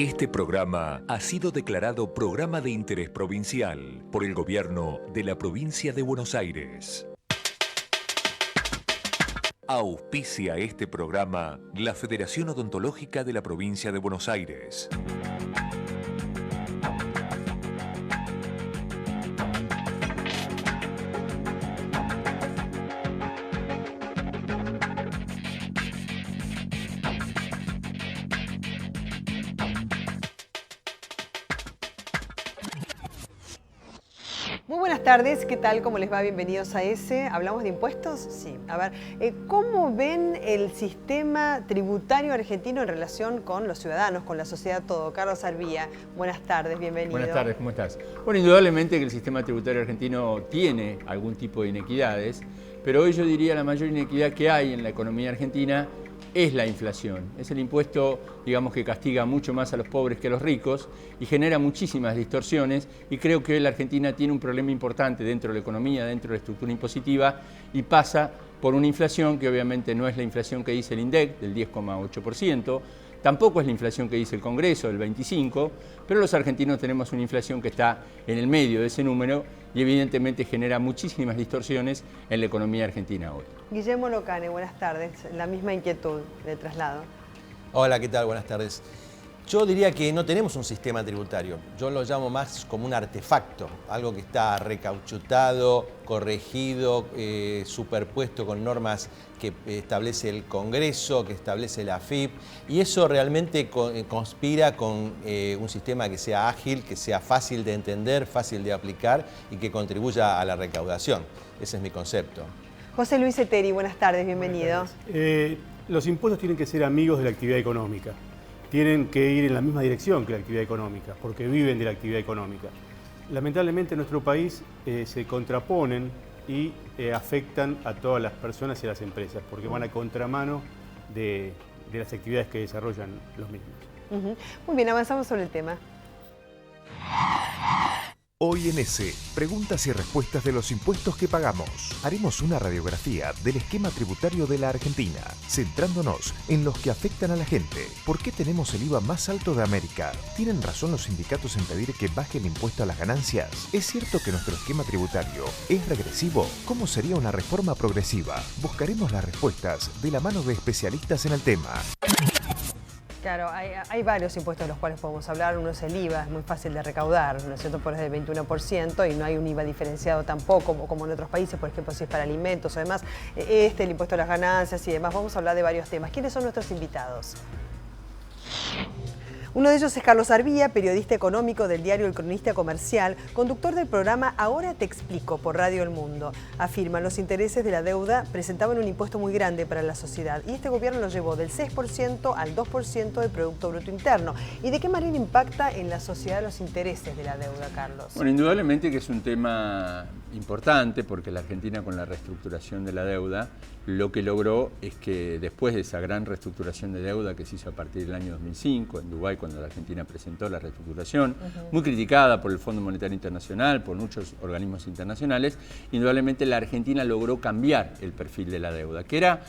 Este programa ha sido declarado Programa de Interés Provincial por el Gobierno de la Provincia de Buenos Aires. Auspicia este programa la Federación Odontológica de la Provincia de Buenos Aires. Muy buenas tardes, ¿qué tal? ¿Cómo les va? Bienvenidos a ESE. ¿Hablamos de impuestos? Sí. A ver, ¿cómo ven el sistema tributario argentino en relación con los ciudadanos, con la sociedad todo? Carlos Arbía, buenas tardes, bienvenido. Buenas tardes, ¿cómo estás? Bueno, indudablemente que el sistema tributario argentino tiene algún tipo de inequidades, pero hoy yo diría la mayor inequidad que hay en la economía argentina es la inflación. Es el impuesto, digamos, que castiga mucho más a los pobres que a los ricos y genera muchísimas distorsiones, y creo que hoy la Argentina tiene un problema importante dentro de la economía, dentro de la estructura impositiva, y pasa por una inflación que obviamente no es la inflación que dice el INDEC, del 10,8%, tampoco es la inflación que dice el Congreso, del 25%, pero los argentinos tenemos una inflación que está en el medio de ese número y evidentemente genera muchísimas distorsiones en la economía argentina hoy. Guillermo Locane, buenas tardes. La misma inquietud de traslado. Hola, ¿qué tal? Buenas tardes. Yo diría que no tenemos un sistema tributario. Yo lo llamo más como un artefacto, algo que está recauchutado, corregido, superpuesto con normas que establece el Congreso, que establece la AFIP, y eso realmente conspira con un sistema que sea ágil, que sea fácil de entender, fácil de aplicar y que contribuya a la recaudación. Ese es mi concepto. José Luis Eteri, buenas tardes, bienvenido. Buenas tardes. Los impuestos tienen que ser amigos de la actividad económica. Tienen que ir en la misma dirección que la actividad económica, porque viven de la actividad económica. Lamentablemente en nuestro país se contraponen y afectan a todas las personas y a las empresas, porque van a contramano de las actividades que desarrollan los mismos. Muy bien, avanzamos sobre el tema. Hoy en ESE, preguntas y respuestas de los impuestos que pagamos. Haremos una radiografía del esquema tributario de la Argentina, centrándonos en los que afectan a la gente. ¿Por qué tenemos el IVA más alto de América? ¿Tienen razón los sindicatos en pedir que baje el impuesto a las ganancias? ¿Es cierto que nuestro esquema tributario es regresivo? ¿Cómo sería una reforma progresiva? Buscaremos las respuestas de la mano de especialistas en el tema. Claro, hay varios impuestos de los cuales podemos hablar. Uno es el IVA, es muy fácil de recaudar, ¿no es cierto? Por el 21% y no hay un IVA diferenciado tampoco, como en otros países, por ejemplo, si es para alimentos o demás. El impuesto a las ganancias y demás. Vamos a hablar de varios temas. ¿Quiénes son nuestros invitados? Uno de ellos es Carlos Arbía, periodista económico del diario El Cronista Comercial, conductor del programa Ahora te explico por Radio El Mundo. Afirma, los intereses de la deuda presentaban un impuesto muy grande para la sociedad y este gobierno lo llevó del 6% al 2% del Producto Bruto Interno. ¿Y de qué manera impacta en la sociedad los intereses de la deuda, Carlos? Bueno, indudablemente que es un tema importante porque la Argentina, con la reestructuración de la deuda, lo que logró es que después de esa gran reestructuración de deuda que se hizo a partir del año 2005 en Dubái, cuando la Argentina presentó la reestructuración, muy criticada por el Fondo Monetario Internacional, por muchos organismos internacionales, indudablemente la Argentina logró cambiar el perfil de la deuda, que era,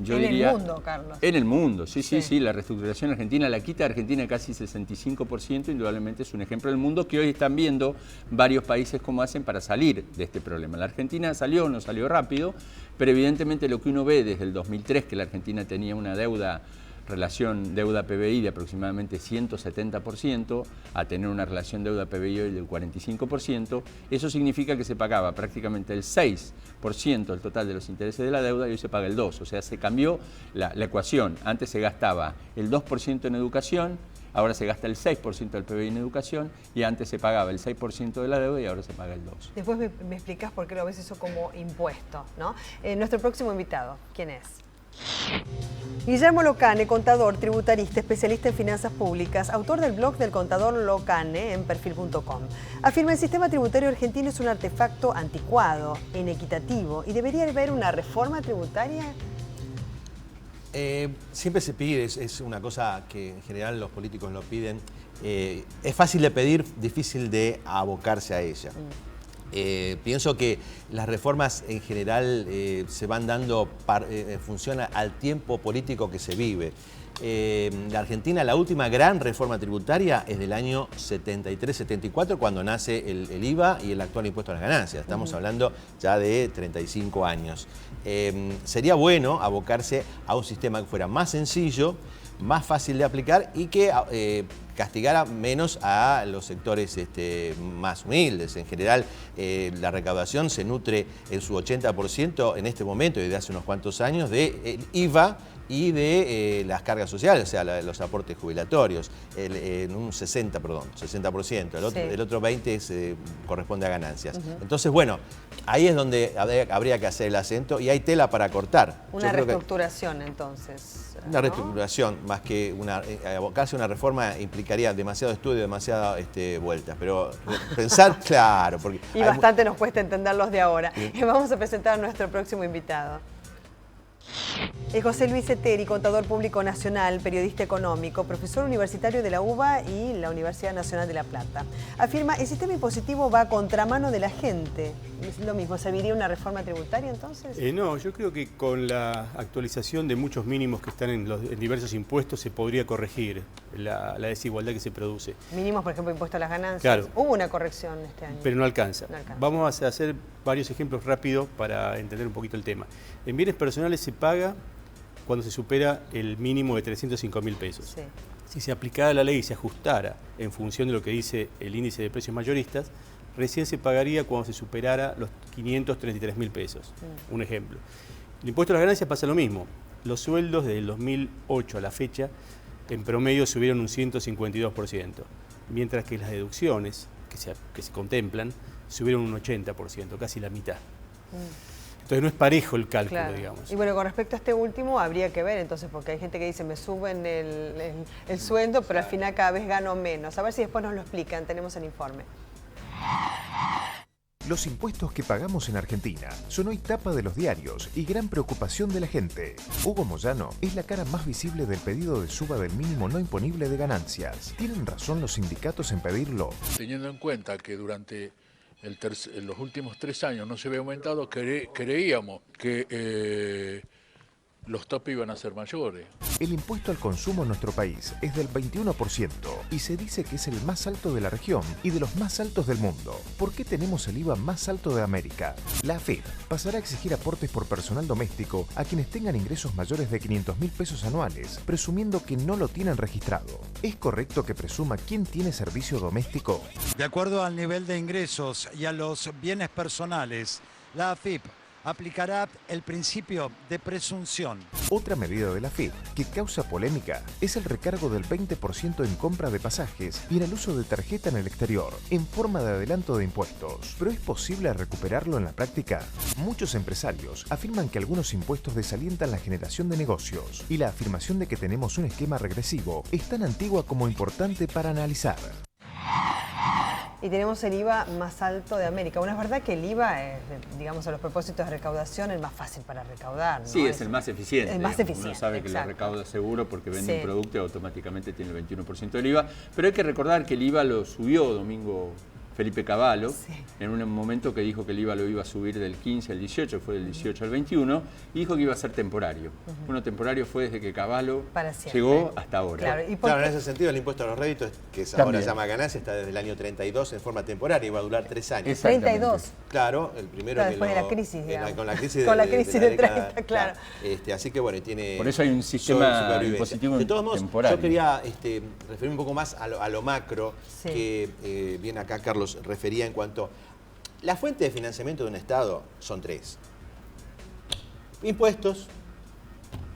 yo diría... En el mundo, Carlos. En el mundo, sí, la reestructuración argentina, la quita de Argentina casi 65%, indudablemente es un ejemplo del mundo que hoy están viendo varios países cómo hacen para salir de este problema. La Argentina salió, no salió rápido, pero evidentemente lo que uno ve desde el 2003, que la Argentina tenía una relación deuda-PBI de aproximadamente 170%, a tener una relación deuda-PBI hoy del 45%, eso significa que se pagaba prácticamente el 6% del total de los intereses de la deuda y hoy se paga el 2%, o sea, se cambió la ecuación. Antes se gastaba el 2% en educación, ahora se gasta el 6% del PBI en educación y antes se pagaba el 6% de la deuda y ahora se paga el 2%. Después me explicás por qué lo ves eso como impuesto, ¿no? Nuestro próximo invitado, ¿quién es? Guillermo Locane, contador, tributarista, especialista en finanzas públicas, autor del blog del contador Locane en perfil.com. Afirma, el sistema tributario argentino es un artefacto anticuado, inequitativo y debería haber una reforma tributaria. Siempre se pide, es una cosa que en general los políticos lo piden. Es fácil de pedir, difícil de abocarse a ella. Pienso que las reformas en general se van dando en función al tiempo político que se vive. la Argentina, la última gran reforma tributaria es del año 73-74, cuando nace el IVA y el actual impuesto a las ganancias. Estamos hablando ya de 35 años. Sería bueno abocarse a un sistema que fuera más sencillo, más fácil de aplicar y que castigara menos a los sectores más humildes. En general, la recaudación se nutre en su 80% en este momento y desde hace unos cuantos años de IVA y de las cargas sociales, o sea, los aportes jubilatorios, en un 60%, el otro 20% corresponde a ganancias. Entonces, bueno, ahí es donde habría que hacer el acento y hay tela para cortar. Una reestructuración, entonces. Una reestructuración, más que abocarse a una reforma implicaría demasiado estudio, demasiadas vueltas, pero pensar, claro. Porque y bastante nos cuesta entenderlos de ahora. Vamos a presentar a nuestro próximo invitado. José Luis Eteri, contador público nacional, periodista económico, profesor universitario de la UBA y la Universidad Nacional de La Plata. Afirma, el sistema impositivo va a contramano de la gente. ¿Es lo mismo? ¿Serviría una reforma tributaria entonces? No, yo creo que con la actualización de muchos mínimos que están en diversos impuestos se podría corregir la desigualdad que se produce. Mínimos, por ejemplo, impuesto a las ganancias. Claro. Hubo una corrección este año. Pero no alcanza. No alcanza. Vamos a hacer varios ejemplos rápidos para entender un poquito el tema. En bienes personales se paga cuando se supera el mínimo de 305.000 pesos. Sí. Si se aplicara la ley y se ajustara en función de lo que dice el índice de precios mayoristas, recién se pagaría cuando se superara los 533.000 pesos. Un ejemplo. El impuesto a las ganancias pasa lo mismo. Los sueldos desde el 2008 a la fecha, en promedio subieron un 152%, mientras que las deducciones que se contemplan subieron un 80%, casi la mitad. Entonces no es parejo el cálculo, claro, digamos. Y bueno, con respecto a este último, habría que ver entonces, porque hay gente que dice, me suben el sueldo, pero al final cada vez gano menos. A ver si después nos lo explican, tenemos el informe. Los impuestos que pagamos en Argentina son hoy tapa de los diarios y gran preocupación de la gente. Hugo Moyano es la cara más visible del pedido de suba del mínimo no imponible de ganancias. ¿Tienen razón los sindicatos en pedirlo? Teniendo en cuenta que durante los últimos 3 años no se había aumentado, creíamos que los topes iban a ser mayores. El impuesto al consumo en nuestro país es del 21% y se dice que es el más alto de la región y de los más altos del mundo. ¿Por qué tenemos el IVA más alto de América? La AFIP pasará a exigir aportes por personal doméstico a quienes tengan ingresos mayores de 500.000 pesos anuales, presumiendo que no lo tienen registrado. ¿Es correcto que presuma quién tiene servicio doméstico? De acuerdo al nivel de ingresos y a los bienes personales, la AFIP aplicará el principio de presunción. Otra medida de la AFIP que causa polémica es el recargo del 20% en compra de pasajes y en el uso de tarjeta en el exterior, en forma de adelanto de impuestos. ¿Pero es posible recuperarlo en la práctica? Muchos empresarios afirman que algunos impuestos desalientan la generación de negocios y la afirmación de que tenemos un esquema regresivo es tan antigua como importante para analizar. Y tenemos el IVA más alto de América. Bueno, es verdad que el IVA es, digamos, a los propósitos de recaudación, el más fácil para recaudar, ¿no? Sí, es el más eficiente. El más eficiente, uno sabe que exacto. lo recauda seguro porque vende un producto y automáticamente tiene el 21% del IVA. Pero hay que recordar que el IVA lo subió Domingo Felipe Cavallo, en un momento que dijo que el IVA lo iba a subir del 15 al 18, fue del 18 al 21, y dijo que iba a ser temporario. Bueno, temporario fue desde que Cavallo llegó hasta ahora. Claro, en ese sentido el impuesto a los réditos, que ahora se llama ganancia, está desde el año 32 en forma temporaria y va a durar 3 años. 32. Claro, el primero claro, después de la crisis, con la crisis con la crisis de 30, claro. Así que bueno, tiene... Por eso hay un sistema impositivo de todos modos, temporario. yo quería referirme un poco más a lo macro, que viene acá Carlos refería en cuanto... La fuente de financiamiento de un Estado son 3. Impuestos,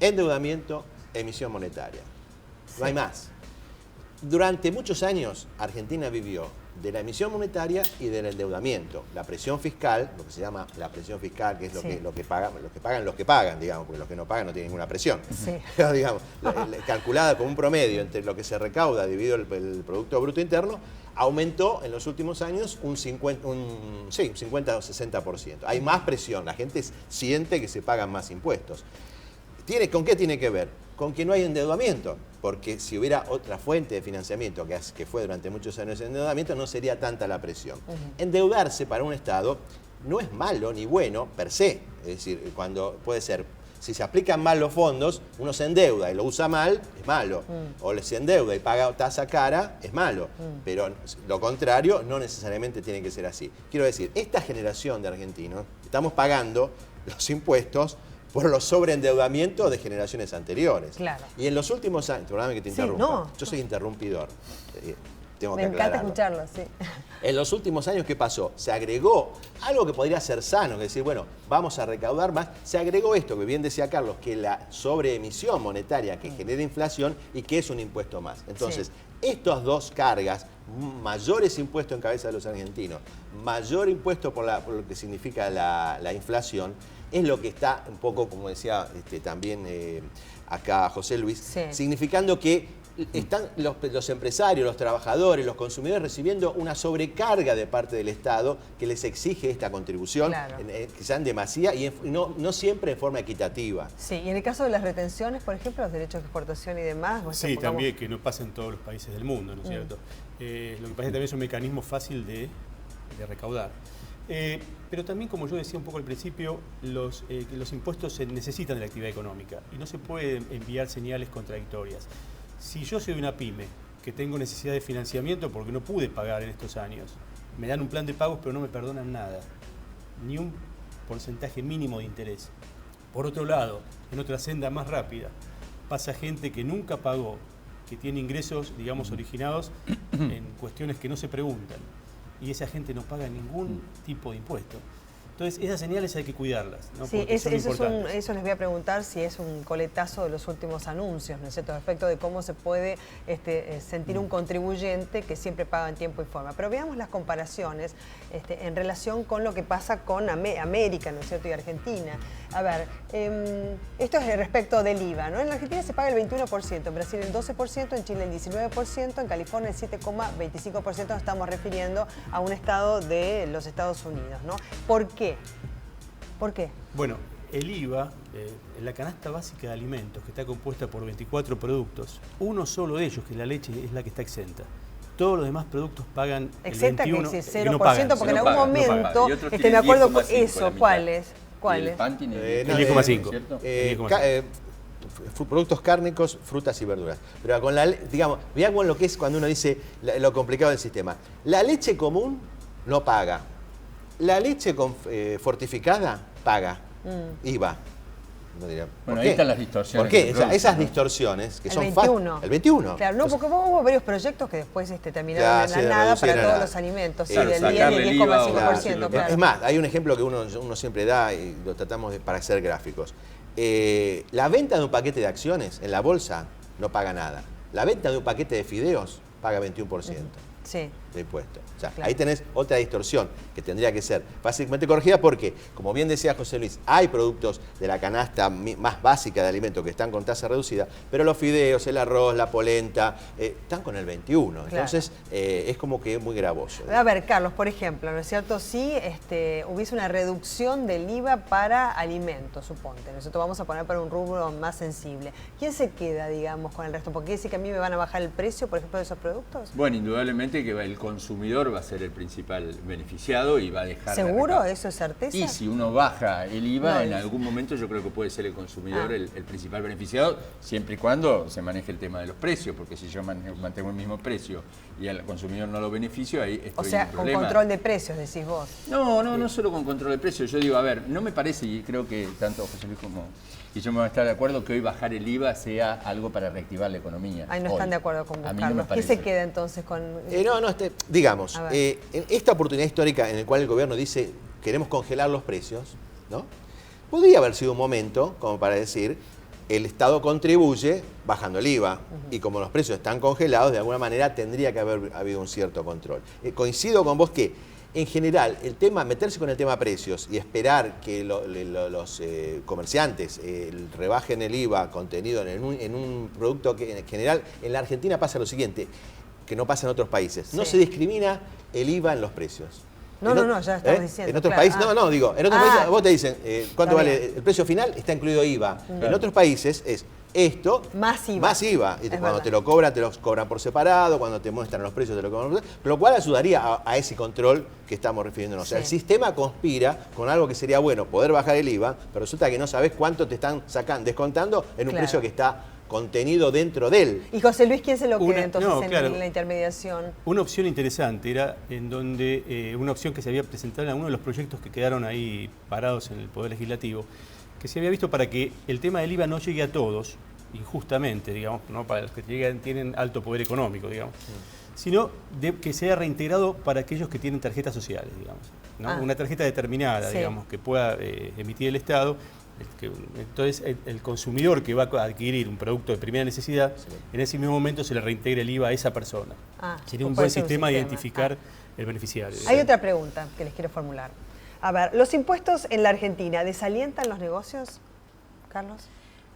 endeudamiento, emisión monetaria. No hay más. Durante muchos años, Argentina vivió de la emisión monetaria y del endeudamiento. La presión fiscal, lo que se llama la presión fiscal, que es lo que pagan los que pagan, digamos, porque los que no pagan no tienen ninguna presión. Pero, digamos, calculada como un promedio entre lo que se recauda dividido el Producto Bruto Interno, aumentó en los últimos años un 50 o 60%. Hay más presión, la gente siente que se pagan más impuestos. ¿Con qué tiene que ver? Con que no hay endeudamiento, porque si hubiera otra fuente de financiamiento, que fue durante muchos años el endeudamiento, no sería tanta la presión. Endeudarse para un Estado no es malo ni bueno per se, es decir, cuando puede ser Si se aplican mal los fondos, uno se endeuda y lo usa mal, es malo. O se endeuda y paga tasa cara, es malo. Pero lo contrario no necesariamente tiene que ser así. Quiero decir, esta generación de argentinos estamos pagando los impuestos por los sobreendeudamientos de generaciones anteriores. Claro. Y en los últimos años, perdóname que te interrumpa, no. yo soy interrumpidor. Tengo Me que encanta aclararlo. escucharlo, sí. En los últimos años, ¿qué pasó? Se agregó algo que podría ser sano, que decir, bueno, vamos a recaudar más. Se agregó esto, que bien decía Carlos, que la sobreemisión monetaria que genera inflación y que es un impuesto más. Entonces, estas dos cargas, mayores impuestos en cabeza de los argentinos, mayor impuesto por lo que significa la inflación, es lo que está un poco, como decía también acá José Luis, significando que están los empresarios, los trabajadores, los consumidores recibiendo una sobrecarga de parte del Estado que les exige esta contribución, quizá en demasía y no siempre en forma equitativa. Sí, y en el caso de las retenciones, por ejemplo, los derechos de exportación y demás. Sí, también, que no pasa en todos los países del mundo, ¿no es cierto? Lo que pasa es que también es un mecanismo fácil de recaudar. Pero también, como yo decía un poco al principio, los impuestos se necesitan de la actividad económica y no se pueden enviar señales contradictorias. Si yo soy una pyme que tengo necesidad de financiamiento porque no pude pagar en estos años, me dan un plan de pagos pero no me perdonan nada, ni un porcentaje mínimo de interés. Por otro lado, en otra senda más rápida, pasa gente que nunca pagó, que tiene ingresos, digamos, originados en cuestiones que no se preguntan, y esa gente no paga ningún tipo de impuesto. Entonces, esas señales hay que cuidarlas, ¿no? Sí, eso les voy a preguntar si es un coletazo de los últimos anuncios, ¿no es cierto?, respecto de cómo se puede sentir un contribuyente que siempre paga en tiempo y forma. Pero veamos las comparaciones en relación con lo que pasa con América, ¿no es cierto?, y Argentina. A ver, esto es respecto del IVA, ¿no? En la Argentina se paga el 21%, en Brasil el 12%, en Chile el 19%, en California el 7,25%, nos estamos refiriendo a un estado de los Estados Unidos, ¿no? ¿Por qué? ¿Por qué? Bueno, el IVA, en la canasta básica de alimentos, que está compuesta por 24 productos, uno solo de ellos, que la leche, es la que está exenta. Todos los demás productos pagan exenta el 21%, que es 0%, no pagan, porque en algún momento, me acuerdo con eso, ¿cuáles? El pan tiene el 10,5. Productos cárnicos, frutas y verduras. Pero con digamos, mirá con lo que es cuando uno dice lo complicado del sistema. La leche común no paga. La leche fortificada paga IVA. No diría, bueno, ahí están las distorsiones. ¿Por qué? Esas distorsiones que son el 21. Claro, no, porque hubo varios proyectos que después terminaron en la nada para todos los alimentos. Sí, del 10 y el 10,5%. Claro. Es más, hay un ejemplo que uno siempre da y lo tratamos para hacer gráficos. La venta de un paquete de acciones en la bolsa no paga nada. La venta de un paquete de fideos paga 21%. De impuesto. O sea, ahí tenés otra distorsión que tendría que ser fácilmente corregida porque, como bien decía José Luis, hay productos de la canasta más básica de alimentos que están con tasa reducida, pero los fideos, el arroz, la polenta, están con el 21. Entonces, es como que muy gravoso. A ver, Carlos, por ejemplo, ¿no es cierto? Si hubiese una reducción del IVA para alimentos, suponte, nosotros vamos a poner para un rubro más sensible. ¿Quién se queda, digamos, con el resto? Porque quiere decir que a mí me van a bajar el precio, por ejemplo, de esos productos. Bueno, indudablemente que el consumidor va a ser el principal beneficiado y va a dejar ¿Seguro? ¿Eso es certeza? Y si uno baja el IVA, en algún momento yo creo que puede ser el consumidor el principal beneficiado, siempre y cuando se maneje el tema de los precios, porque si yo mantengo el mismo precio y al consumidor no lo beneficio, ahí estoy en un problema. Con control de precios, decís vos. No solo con control de precios. Yo digo, a ver, no me parece, y creo que tanto José Luis como Guillermo van a estar de acuerdo, que hoy bajar el IVA sea algo para reactivar la economía. Ahí no están de acuerdo con vos, a mí Carlos. no me parece. ¿Qué se queda entonces con...? Digamos, en esta oportunidad histórica en la cual el gobierno dice queremos congelar los precios, ¿no? Podría haber sido un momento como para decir el Estado contribuye bajando el IVA y como los precios están congelados, de alguna manera tendría que haber habido un cierto control. Coincido con vos que en general, meterse con el tema precios y esperar que los comerciantes rebajen el IVA contenido en un producto que en general en la Argentina pasa lo siguiente, que no pasa en otros países. No se discrimina el IVA en los precios. No, ya estamos diciendo. En otros países, en otros países, vos te dicen, ¿cuánto vale el precio final? Está incluido IVA. En otros países es esto más IVA. Más IVA. Y cuando verdad. te lo cobran por separado, cuando te muestran los precios, te lo cobran por separado, lo cual ayudaría a ese control que estamos refiriéndonos. O sea, el sistema conspira con algo que sería bueno, poder bajar el IVA, pero resulta que no sabes cuánto te están descontando en un precio que está contenido dentro de él. Y José Luis, ¿quién se lo queda entonces claro. en la intermediación? Una opción interesante era en donde una opción que se había presentado en alguno de los proyectos que quedaron ahí parados en el Poder Legislativo, que se había visto para que el tema del IVA no llegue a todos, injustamente, digamos, ¿no? Para los que tienen alto poder económico, digamos, sino que sea reintegrado para aquellos que tienen tarjetas sociales, digamos, ¿no? Una tarjeta determinada, digamos, que pueda emitir el Estado. Entonces, el consumidor que va a adquirir un producto de primera necesidad, en ese mismo momento se le reintegra el IVA a esa persona. Sería un buen sistema de identificar el beneficiario. Hay otra pregunta que les quiero formular. A ver, ¿los impuestos en la Argentina desalientan los negocios, Carlos?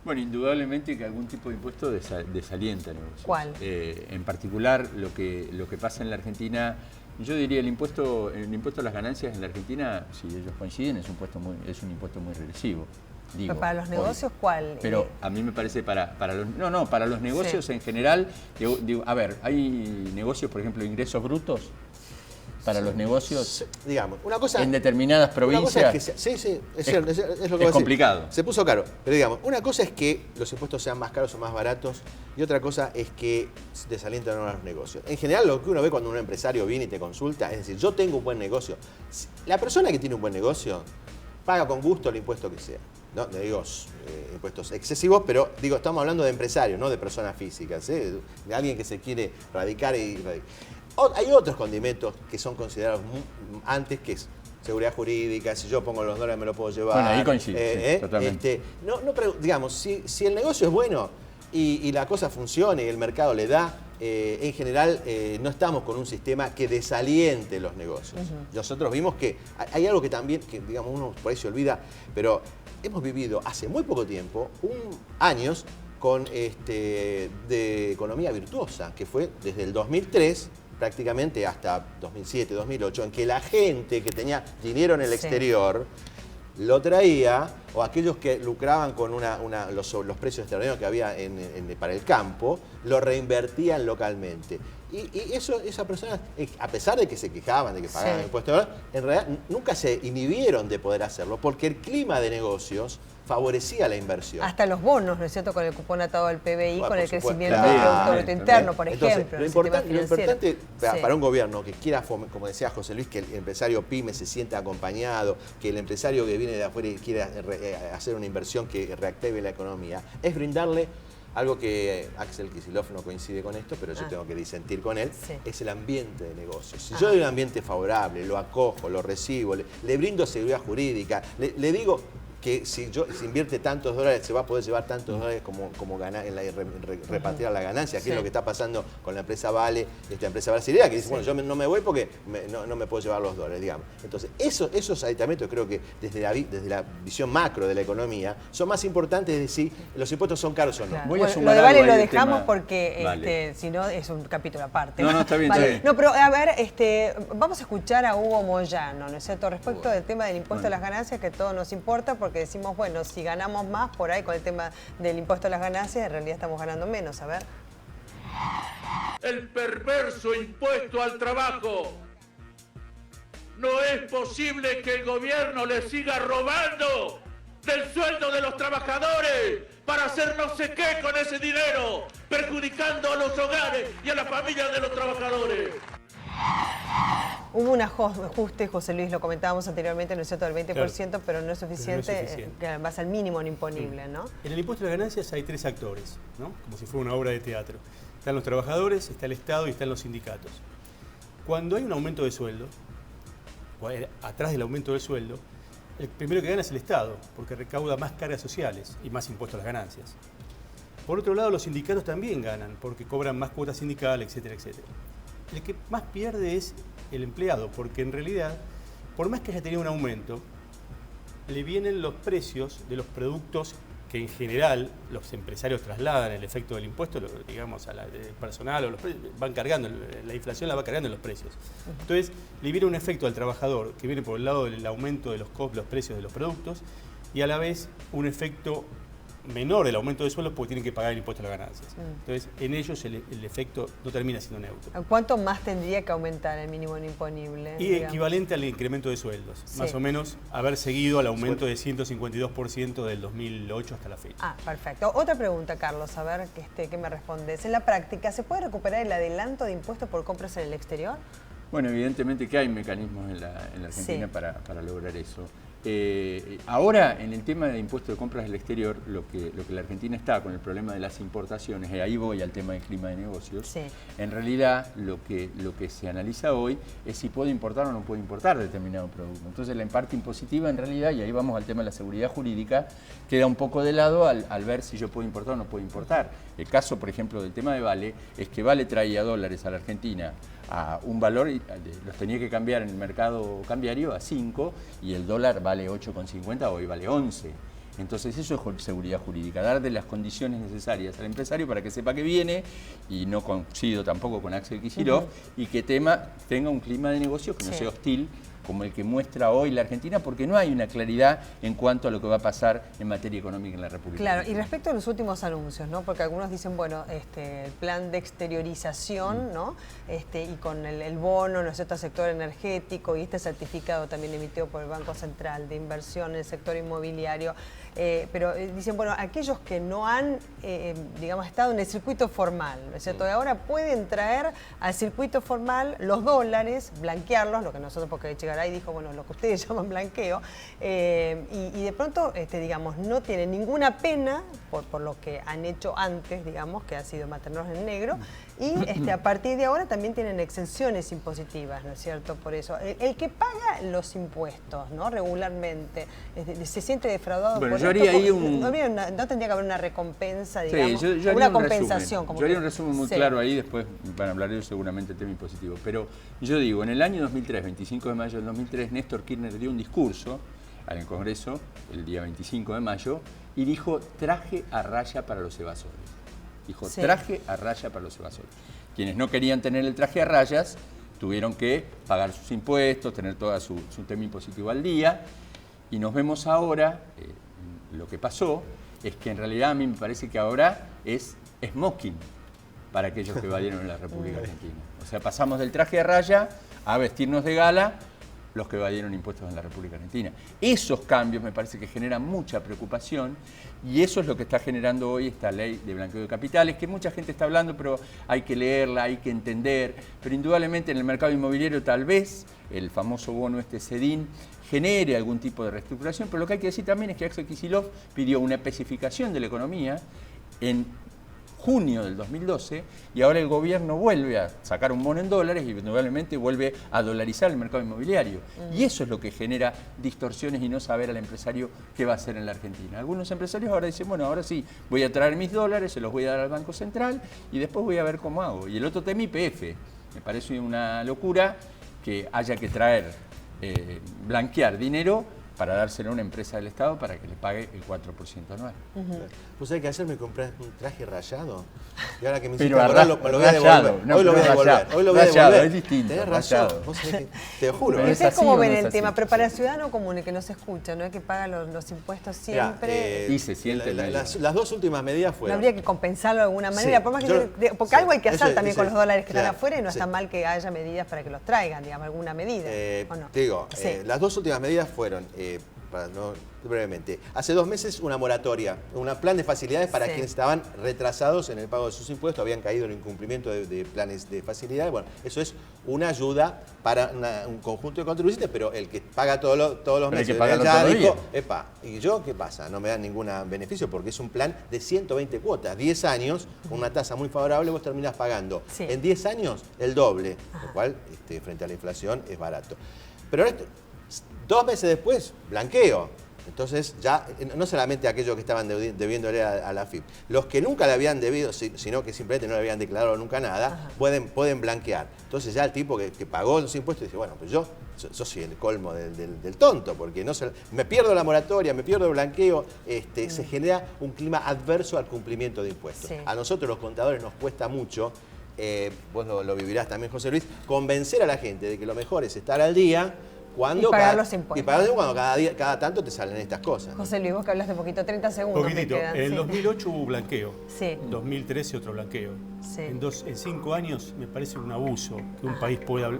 Bueno, indudablemente que algún tipo de impuesto desalienta negocios. ¿Cuál? En particular, lo que pasa en la Argentina, yo diría el impuesto a las ganancias en la Argentina, si ellos coinciden, es un impuesto muy regresivo. Digo, ¿Pero para los negocios cuál? Pero a mí me parece para los negocios en general, digo, a ver, hay negocios, por ejemplo, ingresos brutos para los negocios, digamos, una cosa en determinadas provincias. Es lo que es complicado. Se puso caro. Pero digamos, una cosa es que los impuestos sean más caros o más baratos, y otra cosa es que desalientan a los negocios. En general, lo que uno ve cuando un empresario viene y te consulta, es decir, yo tengo un buen negocio. La persona que tiene un buen negocio paga con gusto el impuesto que sea. No digo impuestos excesivos, pero digo, estamos hablando de empresarios, no de personas físicas, de alguien que se quiere radicar Hay otros condimentos que son considerados antes, que es seguridad jurídica, si yo pongo los dólares me lo puedo llevar. Bueno, ahí coincide, totalmente. Pero digamos, si el negocio es bueno y la cosa funciona y el mercado le da, en general no estamos con un sistema que desaliente los negocios. Nosotros vimos que hay algo que también, que digamos uno por ahí se olvida, pero hemos vivido hace muy poco tiempo, años, con de economía virtuosa, que fue desde el 2003 prácticamente hasta 2007, 2008, en que la gente que tenía dinero en el exterior lo traía, o aquellos que lucraban con los precios extraordinarios que había para el campo, lo reinvertían localmente. Y esas personas, a pesar de que se quejaban de que pagaban impuestos, en realidad nunca se inhibieron de poder hacerlo, porque el clima de negocios favorecía la inversión. Hasta los bonos, ¿no es cierto?, con el cupón atado al PBI, con el crecimiento claro, del Producto Bruto Interno, por entonces, ejemplo. Lo importante para un gobierno que quiera, como decía José Luis, que el empresario pyme se sienta acompañado, que el empresario que viene de afuera y quiera hacer una inversión que reactive la economía, es brindarle algo que Axel Kicillof no coincide con esto, pero yo tengo que disentir con él, es el ambiente de negocios. Si yo doy un ambiente favorable, lo acojo, lo recibo, le brindo seguridad jurídica, le digo que si invierte tantos dólares, se va a poder llevar tantos dólares como ganar, repatriar la ganancia, que es lo que está pasando con la empresa Vale, esta empresa brasileña, que dice, bueno, yo no me voy porque no me puedo llevar los dólares, digamos. Entonces, esos aditamentos creo que desde la visión macro de la economía son más importantes de si los impuestos son caros o no. Claro. Bueno, lo de Vale lo dejamos porque si no es un capítulo aparte. No, está bien, está bien. No, pero a ver, vamos a escuchar a Hugo Moyano, ¿no es cierto?, respecto del tema del impuesto a las ganancias, que todo nos importa, porque decimos, bueno, si ganamos más por ahí con el tema del impuesto a las ganancias, en realidad estamos ganando menos. A ver. El perverso impuesto al trabajo. No es posible que el gobierno le siga robando del sueldo de los trabajadores para hacer no sé qué con ese dinero, perjudicando a los hogares y a las familias de los trabajadores. Hubo un ajuste, José Luis, lo comentábamos anteriormente, ¿no es cierto?, del 20%, pero no es suficiente, que vas al mínimo imponible, ¿no? En el impuesto a las ganancias hay tres actores, ¿no?, como si fuera una obra de teatro. Están los trabajadores, está el Estado y están los sindicatos. Cuando hay un aumento de sueldo, atrás del aumento del sueldo, el primero que gana es el Estado, porque recauda más cargas sociales y más impuestos a las ganancias. Por otro lado, los sindicatos también ganan, porque cobran más cuotas sindicales, etcétera, etcétera. El que más pierde es el empleado, porque en realidad, por más que haya tenido un aumento, le vienen los precios de los productos que en general los empresarios trasladan el efecto del impuesto, digamos, al personal, o los precios, van cargando, la inflación la va cargando en los precios. Entonces, le viene un efecto al trabajador que viene por el lado del aumento de los precios de los productos, y a la vez un efecto menor el aumento de sueldos porque tienen que pagar el impuesto a las ganancias. Entonces, en ellos el efecto no termina siendo neutro. ¿Cuánto más tendría que aumentar el mínimo no imponible? Y equivalente al incremento de sueldos. Más o menos haber seguido al aumento de 152% del 2008 hasta la fecha. Ah, perfecto. Otra pregunta, Carlos, a ver qué me respondes. En la práctica, ¿se puede recuperar el adelanto de impuestos por compras en el exterior? Bueno, evidentemente que hay mecanismos en la Argentina para lograr eso. Ahora, en el tema de impuesto de compras del exterior, lo que la Argentina está con el problema de las importaciones, y ahí voy al tema del clima de negocios, en realidad lo que se analiza hoy es si puede importar o no puede importar determinado producto. Entonces la parte impositiva en realidad, y ahí vamos al tema de la seguridad jurídica, queda un poco de lado al ver si yo puedo importar o no puedo importar. El caso, por ejemplo, del tema de Vale, es que Vale traía dólares a la Argentina a un valor, los tenía que cambiar en el mercado cambiario a 5 y el dólar vale 8,50, hoy vale 11. Entonces eso es seguridad jurídica, darle las condiciones necesarias al empresario para que sepa que viene, y no coincido tampoco con Axel Kicillof, y que tenga un clima de negocio que no sea hostil como el que muestra hoy la Argentina, porque no hay una claridad en cuanto a lo que va a pasar en materia económica en la República Argentina. Y respecto a los últimos anuncios, ¿no? Porque algunos dicen, bueno, el plan de exteriorización, ¿no? Y con el bono, ¿no es cierto?, al sector energético, y este certificado también emitido por el Banco Central de inversión en el sector inmobiliario, pero dicen, bueno, aquellos que no han, digamos, estado en el circuito formal, ¿no es cierto?, y ahora pueden traer al circuito formal los dólares, blanquearlos, lo que nosotros, porque Echegaray dijo, bueno, lo que ustedes llaman blanqueo, y de pronto, digamos, no tienen ninguna pena por lo que han hecho antes, digamos, que ha sido mantenerlos en negro, y a partir de ahora también tienen exenciones impositivas, ¿no es cierto? Por eso, el que paga los impuestos, ¿no?, regularmente, se siente defraudado por esto. Haría ahí no tendría que haber una recompensa, digamos, yo una compensación. Yo haría un resumen muy claro ahí, después van a hablar ellos seguramente del tema impositivo. Pero yo digo, en el año 2003, 25 de mayo del 2003, Néstor Kirchner dio un discurso en el Congreso, el día 25 de mayo, y dijo traje a raya para los evasores. Dijo traje a raya para los evasores. Quienes no querían tener el traje a rayas tuvieron que pagar sus impuestos, tener todo su tema impositivo al día, y nos vemos ahora, lo que pasó es que en realidad a mí me parece que ahora es smoking para aquellos que evadieron en la República Argentina. O sea, pasamos del traje a raya a vestirnos de gala los que evadieron impuestos en la República Argentina. Esos cambios me parece que generan mucha preocupación, y eso es lo que está generando hoy esta ley de blanqueo de capitales, que mucha gente está hablando, pero hay que leerla, hay que entender. Pero indudablemente en el mercado inmobiliario tal vez el famoso bono CEDIN genere algún tipo de reestructuración, pero lo que hay que decir también es que Axel Kicillof pidió una especificación de la economía en junio del 2012, y ahora el gobierno vuelve a sacar un bono en dólares y indudablemente vuelve a dolarizar el mercado inmobiliario. Y eso es lo que genera distorsiones y no saber al empresario qué va a hacer en la Argentina. Algunos empresarios ahora dicen, bueno, ahora sí, voy a traer mis dólares, se los voy a dar al Banco Central y después voy a ver cómo hago. Y el otro tema, YPF. Me parece una locura que haya que traer, blanquear dinero para dárselo a una empresa del Estado para que le pague el 4% anual. ¿Vos sabés que ayer me compré un traje rayado? Y ahora que me Pero hiciste acordar, lo voy a devolver. Hoy lo voy a devolver. Hoy lo voy a devolver. Es distinto. Tenés razón. Vos sabés que, te juro. No sé cómo ven el tema, pero para el ciudadano común, el que no se escucha, ¿no? Es que paga los impuestos siempre. Y se siente las dos últimas medidas fueron. No habría que compensarlo de alguna manera, por más que porque algo hay que hacer también con los dólares que están afuera, y no está mal que haya medidas para que los traigan, digamos, alguna medida. ¿O no? Te digo, las dos últimas medidas fueron, brevemente, hace 2 meses una moratoria, un plan de facilidades para quienes estaban retrasados en el pago de sus impuestos, habían caído en incumplimiento de planes de facilidades. Bueno, eso es una ayuda para un conjunto de contribuyentes, pero el que paga todos los meses ya dijo, epa, ¿y yo qué pasa? No me dan ningún beneficio porque es un plan de 120 cuotas, 10 años, con una tasa muy favorable, vos terminás pagando en 10 años el doble, lo cual frente a la inflación es barato. Pero 2 meses después, blanqueo. Entonces ya, no solamente aquellos que estaban debiéndole a la AFIP, los que nunca le habían debido, sino que simplemente no le habían declarado nunca nada, pueden blanquear. Entonces ya el tipo que pagó los impuestos dice, bueno, pues yo soy el colmo del tonto, porque me pierdo la moratoria, me pierdo el blanqueo, se genera un clima adverso al cumplimiento de impuestos. A nosotros los contadores nos cuesta mucho, vos lo vivirás también, José Luis, convencer a la gente de que lo mejor es estar al día, Cuando Y pagar los impuestos. Y pagar cuando cada tanto te salen estas cosas, ¿no? José Luis, vos que hablaste poquito, 30 segundos Poquitito. me quedan. En sí. 2008 hubo blanqueo. Sí. En 2013 otro blanqueo. Sí. En 5 años me parece un abuso que un país pueda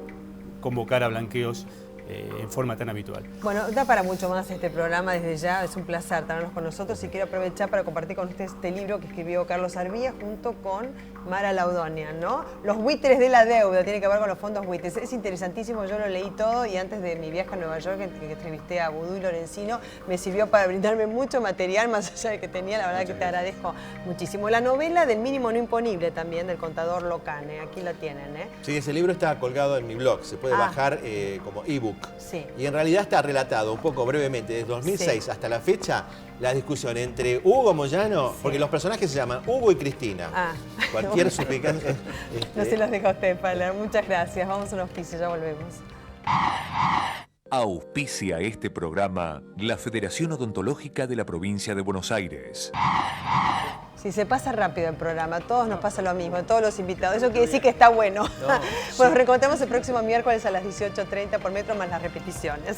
convocar a blanqueos en forma tan habitual. Bueno, da para mucho más este programa desde ya. Es un placer tenerlos con nosotros y quiero aprovechar para compartir con ustedes este libro que escribió Carlos Arvía junto con Mara Laudonia, ¿no? Los buitres de la deuda, tiene que ver con los fondos buitres. Es interesantísimo, yo lo leí todo y antes de mi viaje a Nueva York, que entrevisté a Vudú y Lorenzino, me sirvió para brindarme mucho material, más allá de que tenía, la verdad que te agradezco muchísimo. La novela del mínimo no imponible también, del contador Locane, aquí la tienen, ¿eh? Sí, ese libro está colgado en mi blog, se puede bajar como ebook. Sí. Y en realidad está relatado un poco brevemente, desde 2006 hasta la fecha, la discusión entre Hugo Moyano, porque los personajes se llaman Hugo y Cristina. Cualquier suspicacia. No se los deja a usted, Paler. Muchas gracias. Vamos a un auspicio, ya volvemos. Auspicia este programa la Federación Odontológica de la Provincia de Buenos Aires. Si se pasa rápido el programa, a todos nos pasa lo mismo, a todos los invitados. Eso quiere decir que está bueno. Bueno, reencontramos el próximo miércoles a las 18:30 por Metro, más las repeticiones.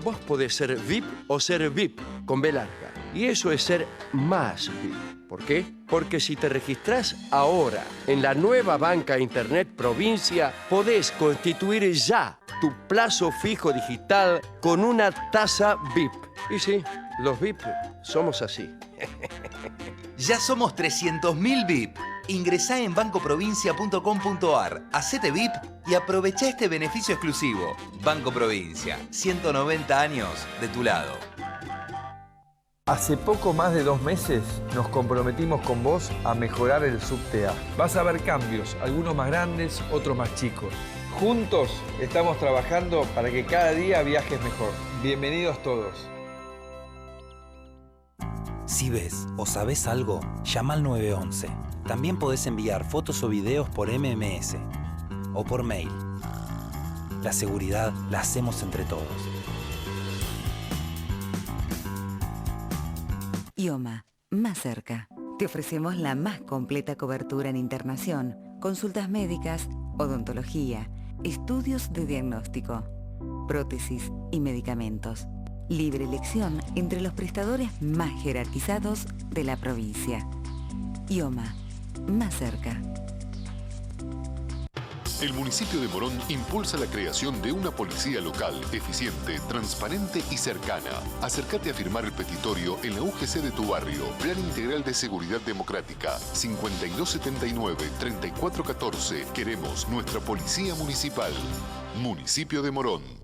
Vos podés ser VIP o ser VIP con B larga. Y eso es ser más VIP. ¿Por qué? Porque si te registrás ahora en la nueva banca Internet Provincia, podés constituir ya tu plazo fijo digital con una tasa VIP. Y sí, los VIP somos así. Ya somos 300.000 VIP. Ingresá en bancoprovincia.com.ar, hacete VIP y aprovechá este beneficio exclusivo. Banco Provincia, 190 años de tu lado. Hace poco más de 2 meses nos comprometimos con vos a mejorar el subte A. Vas a ver cambios, algunos más grandes, otros más chicos. Juntos estamos trabajando para que cada día viajes mejor. Bienvenidos todos. Si ves o sabes algo, llama al 911. También podés enviar fotos o videos por MMS o por mail. La seguridad la hacemos entre todos. IOMA, más cerca. Te ofrecemos la más completa cobertura en internación, consultas médicas, odontología, estudios de diagnóstico, prótesis y medicamentos. Libre elección entre los prestadores más jerarquizados de la provincia. IOMA, más cerca. El municipio de Morón impulsa la creación de una policía local, eficiente, transparente y cercana. Acércate a firmar el petitorio en la UGC de tu barrio. Plan Integral de Seguridad Democrática. 5279-3414. Queremos nuestra policía municipal. Municipio de Morón.